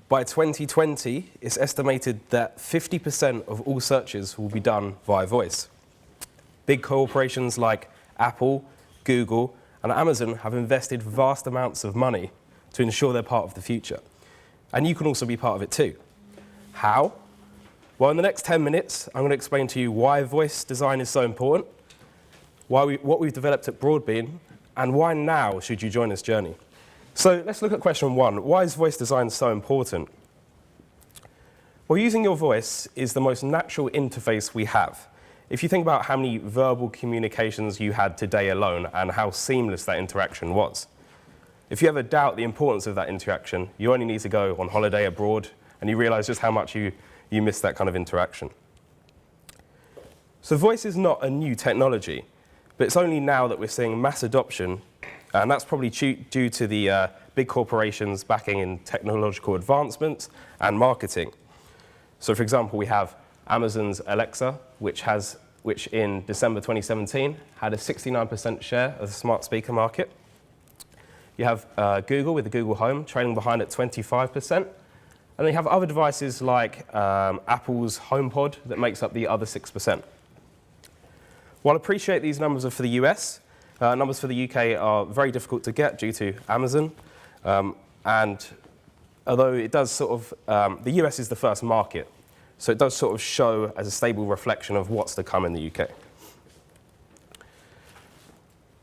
by 2020, it's estimated that 50% of all searches will be done via voice. Big corporations like Apple, Google, and Amazon have invested vast amounts of money to ensure they're part of the future. And you can also be part of it too. How? Well, in the next 10 minutes, I'm going to explain to you why voice design is so important, what we've developed at Broadbean, and why now should you join this journey. So let's look at question one. Why is voice design so important? Well, using your voice is the most natural interface we have. If you think about how many verbal communications you had today alone and how seamless that interaction was. If you ever doubt the importance of that interaction, you only need to go on holiday abroad and you realize just how much you miss that kind of interaction. So voice is not a new technology, but it's only now that we're seeing mass adoption, and that's probably due to the big corporations backing in technological advancements and marketing. So for example, we have Amazon's Alexa, which in December 2017 had a 69% share of the smart speaker market. You have Google with the Google Home trailing behind at 25%. And then you have other devices like Apple's HomePod that makes up the other 6%. While I appreciate these numbers are for the US, numbers for the UK are very difficult to get due to Amazon. And although it does sort of, the US is the first market, so it does sort of show as a stable reflection of what's to come in the UK.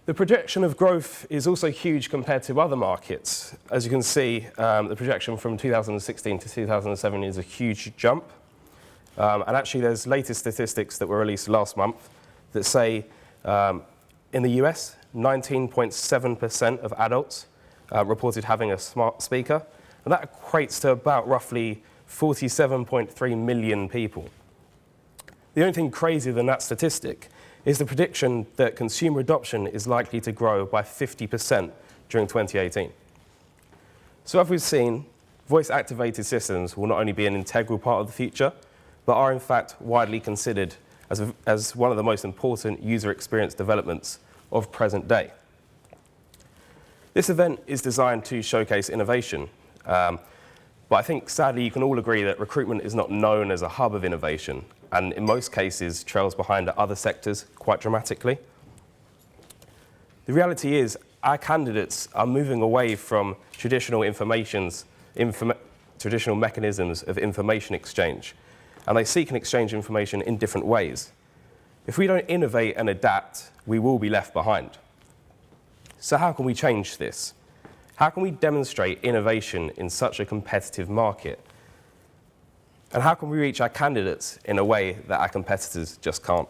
The projection of growth is also huge compared to other markets. As you can see, the projection from 2016 to 2007 is a huge jump. And actually, there's latest statistics that were released last month that say in the US, 19.7% of adults reported having a smart speaker. And that equates to about roughly 47.3 million people. The only thing crazier than that statistic is the prediction that consumer adoption is likely to grow by 50% during 2018. So as we've seen, voice-activated systems will not only be an integral part of the future, but are in fact widely considered as one of the most important user experience developments of present day. This event is designed to showcase innovation, but I think sadly you can all agree that recruitment is not known as a hub of innovation, and in most cases trails behind other sectors quite dramatically. The reality is our candidates are moving away from traditional mechanisms of information exchange, and they seek and exchange information in different ways. If we don't innovate and adapt, we will be left behind. So how can we change this? How can we demonstrate innovation in such a competitive market? And how can we reach our candidates in a way that our competitors just can't?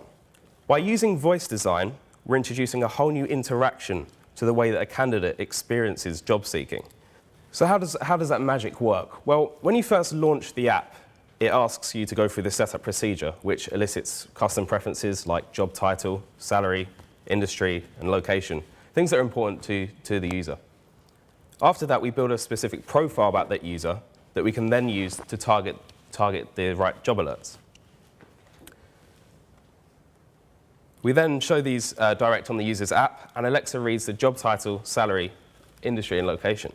By using voice design, we're introducing a whole new interaction to the way that a candidate experiences job seeking. So how does that magic work? Well, when you first launch the app, it asks you to go through the setup procedure, which elicits custom preferences like job title, salary, industry, and location, things that are important to the user. After that, we build a specific profile about that user that we can then use to target the right job alerts. We then show these direct on the user's app, and Alexa reads the job title, salary, industry, and location.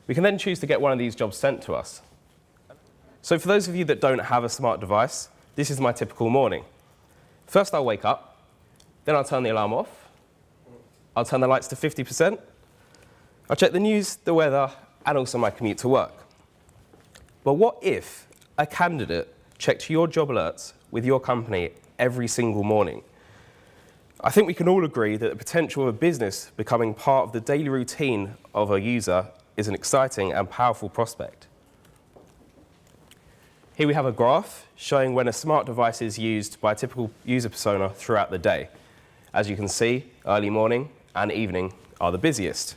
We can then choose to get one of these jobs sent to us. So for those of you that don't have a smart device, this is my typical morning. First, I'll wake up, then I'll turn the alarm off, I'll turn the lights to 50%, I'll check the news, the weather, and also my commute to work. But what if a candidate checked your job alerts with your company every single morning? I think we can all agree that the potential of a business becoming part of the daily routine of a user is an exciting and powerful prospect. Here we have a graph showing when a smart device is used by a typical user persona throughout the day. As you can see, early morning and evening are the busiest.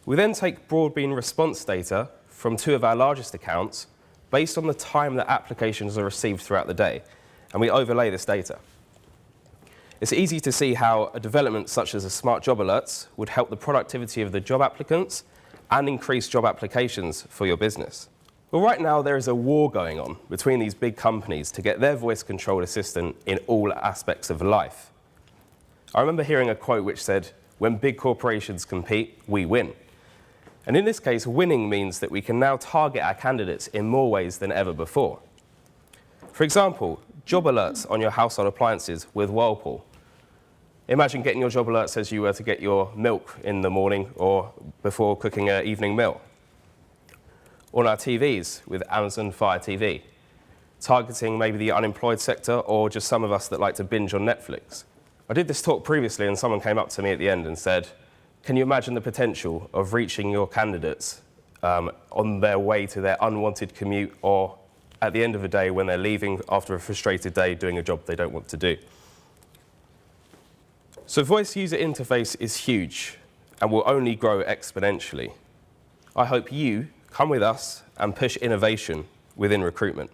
We then take Broadbean response data from two of our largest accounts based on the time that applications are received throughout the day, and we overlay this data. It's easy to see how a development such as a smart job alerts would help the productivity of the job applicants and increase job applications for your business. Well, right now there is a war going on between these big companies to get their voice-controlled assistant in all aspects of life. I remember hearing a quote which said, "When big corporations compete, we win." And in this case, winning means that we can now target our candidates in more ways than ever before. For example, job alerts on your household appliances with Whirlpool. Imagine getting your job alerts as you were to get your milk in the morning or before cooking an evening meal. On our TVs with Amazon Fire TV, targeting maybe the unemployed sector or just some of us that like to binge on Netflix. I did this talk previously and someone came up to me at the end and said, can you imagine the potential of reaching your candidates on their way to their unwanted commute or at the end of the day when they're leaving after a frustrated day doing a job they don't want to do? So voice user interface is huge and will only grow exponentially. I hope you come with us and push innovation within recruitment.